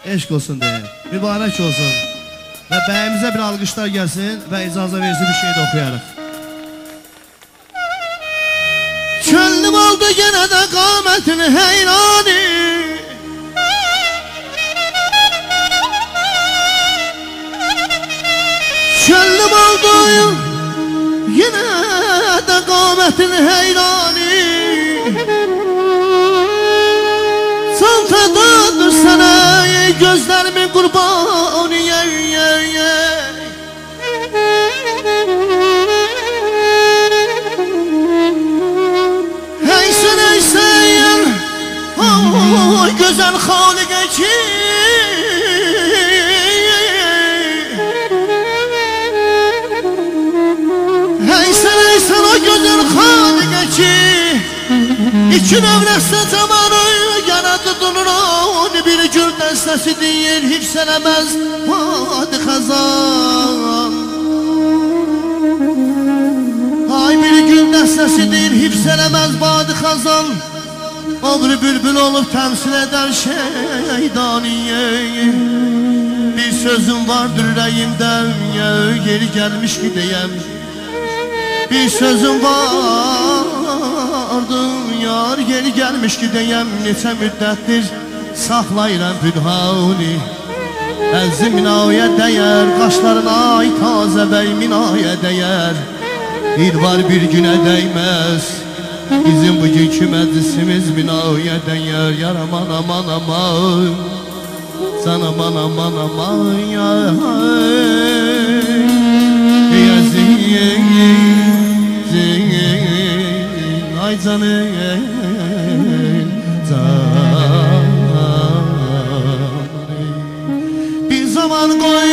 eşq olsun deyə. Mübarək olsun. Və bəyimizə bir alqışlar gəlsin və icazə versin bir şey də oxuyarıq. Könlüm oldu yenə də qamətin heyrani, könlüm oldu yenə də qamətin heyrani, san fədadır sənə gözlərimin qurbanı, heysən heysən oy gözəl xaliqə ki, heysən heysən o gözəl xaliqə ki, İki növrəsə zamanı yaradı durur, bir gül dəstəsi deyir hifsələməz vadi xəzan. Ay bir gül dəstəsi deyir hifsələməz vadi xəzan, obri bülbül olub təmsil eder şeydaniye. Bir sözüm vardır ürəyimdən, yeri gəlmiş ki deyəm. Bir sözüm vardır yar, yeri gəlmiş ki deyəm. Neçə müddətdir saxlayıram pünhani, əzi minaya dəyər, qaşlarına ay tazə bəy minaya dəyər. Bir var bir günə dəyməz, bizim bugünkü məclisimiz minaya dəyər. Yar aman aman aman, can aman aman aman ya, ay canım can. Bir zaman koy